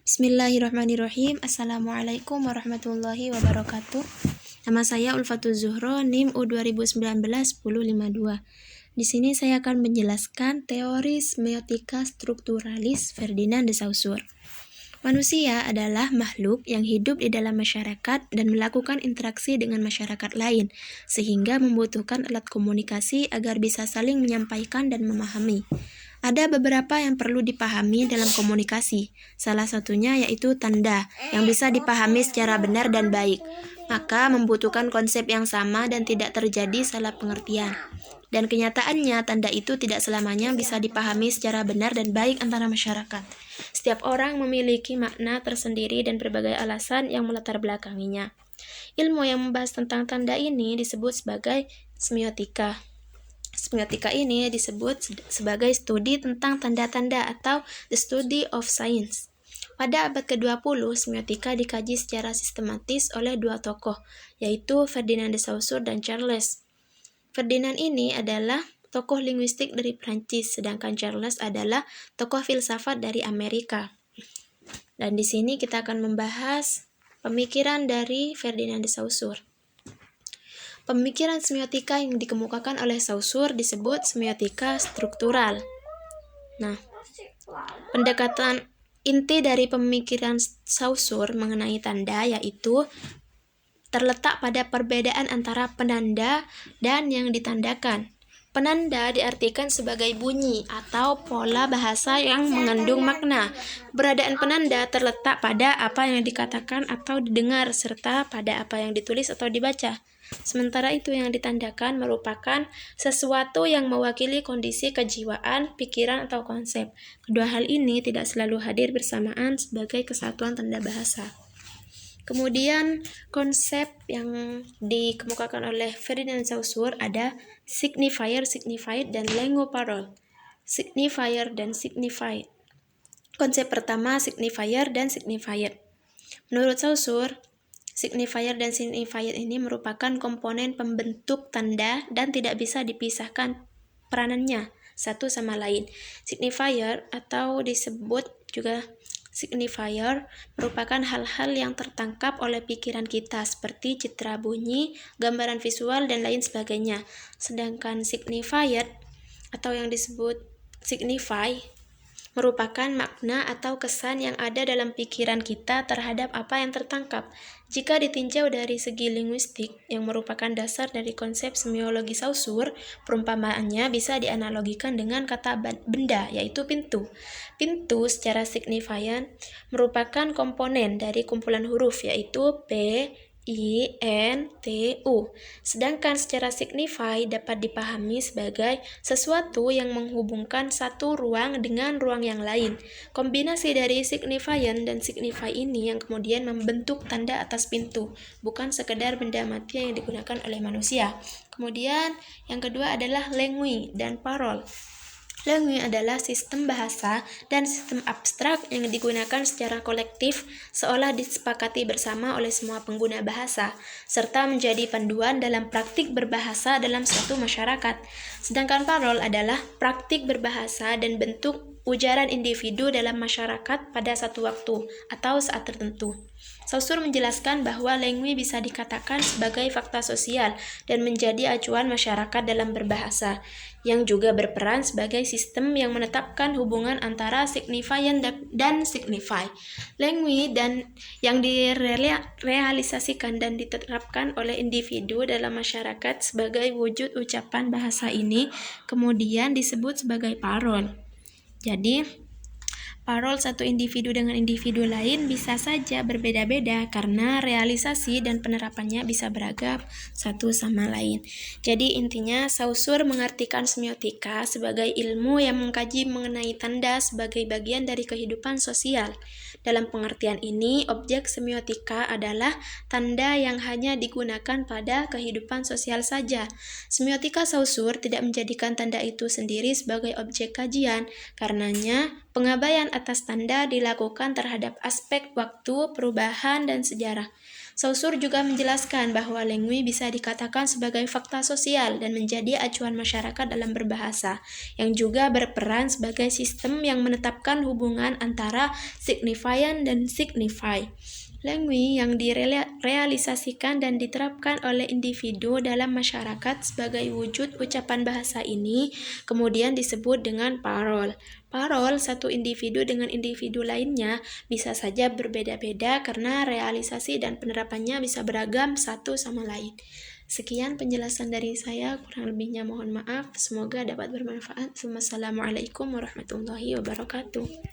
Bismillahirrahmanirrahim. Assalamualaikum warahmatullahi wabarakatuh. Nama saya Ulfatul Zuhro, NIM U2019-1052. Di sini saya akan menjelaskan teori semiotika strukturalis Ferdinand de Saussure. Manusia adalah makhluk yang hidup di dalam masyarakat dan melakukan interaksi dengan masyarakat lain, sehingga membutuhkan alat komunikasi agar bisa saling menyampaikan dan memahami. Ada beberapa yang perlu dipahami dalam komunikasi, salah satunya yaitu tanda, yang bisa dipahami secara benar dan baik. Maka membutuhkan konsep yang sama dan tidak terjadi salah pengertian. Dan kenyataannya, tanda itu tidak selamanya bisa dipahami secara benar dan baik antara masyarakat. Setiap orang memiliki makna tersendiri dan berbagai alasan yang melatar belakanginya. Ilmu yang membahas tentang tanda ini disebut sebagai semiotika. Semiotika ini disebut sebagai studi tentang tanda-tanda atau the study of science. Pada abad ke-20, semiotika dikaji secara sistematis oleh dua tokoh, yaitu Ferdinand de Saussure dan Charles. Ferdinand ini adalah tokoh linguistik dari Prancis, sedangkan Charles adalah tokoh filsafat dari Amerika. Dan di sini kita akan membahas pemikiran dari Ferdinand de Saussure. Pemikiran semiotika yang dikemukakan oleh Saussure disebut semiotika struktural. Nah, pendekatan inti dari pemikiran Saussure mengenai tanda yaitu terletak pada perbedaan antara penanda dan yang ditandakan. Penanda diartikan sebagai bunyi atau pola bahasa yang mengandung makna. Keberadaan penanda terletak pada apa yang dikatakan atau didengar serta pada apa yang ditulis atau dibaca. Sementara itu yang ditandakan merupakan sesuatu yang mewakili kondisi kejiwaan, pikiran, atau konsep. Kedua hal ini tidak selalu hadir bersamaan sebagai kesatuan tanda bahasa. Kemudian konsep yang dikemukakan oleh Ferdinand Saussure ada signifier, signified, dan lingo parole. Signifier dan signified. Konsep pertama signifier dan signified. Menurut Saussure, signifier dan signified ini merupakan komponen pembentuk tanda dan tidak bisa dipisahkan peranannya satu sama lain. Signifier atau disebut juga signifier merupakan hal-hal yang tertangkap oleh pikiran kita seperti citra bunyi, gambaran visual, dan lain sebagainya. Sedangkan signified atau yang disebut signify merupakan makna atau kesan yang ada dalam pikiran kita terhadap apa yang tertangkap. Jika ditinjau dari segi linguistik, yang merupakan dasar dari konsep semiologi Saussure, perumpamaannya bisa dianalogikan dengan kata benda, yaitu pintu. Pintu secara signifian merupakan komponen dari kumpulan huruf, yaitu P, I, N, T, U. Sedangkan secara signify dapat dipahami sebagai sesuatu yang menghubungkan satu ruang dengan ruang yang lain. Kombinasi dari signifiant dan signify ini yang kemudian membentuk tanda atas pintu, bukan sekedar benda mati yang digunakan oleh manusia. Kemudian yang kedua adalah language dan parole. Language adalah sistem bahasa dan sistem abstrak yang digunakan secara kolektif seolah disepakati bersama oleh semua pengguna bahasa, serta menjadi panduan dalam praktik berbahasa dalam suatu masyarakat. Sedangkan parol adalah praktik berbahasa dan bentuk ujaran individu dalam masyarakat pada satu waktu atau saat tertentu. Saussure menjelaskan bahwa language bisa dikatakan sebagai fakta sosial dan menjadi acuan masyarakat dalam berbahasa, yang juga berperan sebagai sistem yang menetapkan hubungan antara signifiant dan signify. Language dan yang direalisasikan dan diterapkan oleh individu dalam masyarakat sebagai wujud ucapan bahasa ini kemudian disebut sebagai parol. Jadi, parol satu individu dengan individu lain bisa saja berbeda-beda karena realisasi dan penerapannya bisa beragam satu sama lain. Jadi intinya Saussure mengartikan semiotika sebagai ilmu yang mengkaji mengenai tanda sebagai bagian dari kehidupan sosial. Dalam pengertian ini, objek semiotika adalah tanda yang hanya digunakan pada kehidupan sosial saja. Semiotika Saussure tidak menjadikan tanda itu sendiri sebagai objek kajian, karenanya pengabaian atas tanda dilakukan terhadap aspek waktu, perubahan, dan sejarah. Saussure juga menjelaskan bahwa lengui bisa dikatakan sebagai fakta sosial dan menjadi acuan masyarakat dalam berbahasa, yang juga berperan sebagai sistem yang menetapkan hubungan antara signifian dan signify. Lengui yang direalisasikan dan diterapkan oleh individu dalam masyarakat sebagai wujud ucapan bahasa ini kemudian disebut dengan parol. Parol satu individu dengan individu lainnya bisa saja berbeda-beda karena realisasi dan penerapannya bisa beragam satu sama lain. Sekian penjelasan dari saya, kurang lebihnya mohon maaf. Semoga dapat bermanfaat. Wassalamualaikum warahmatullahi wabarakatuh.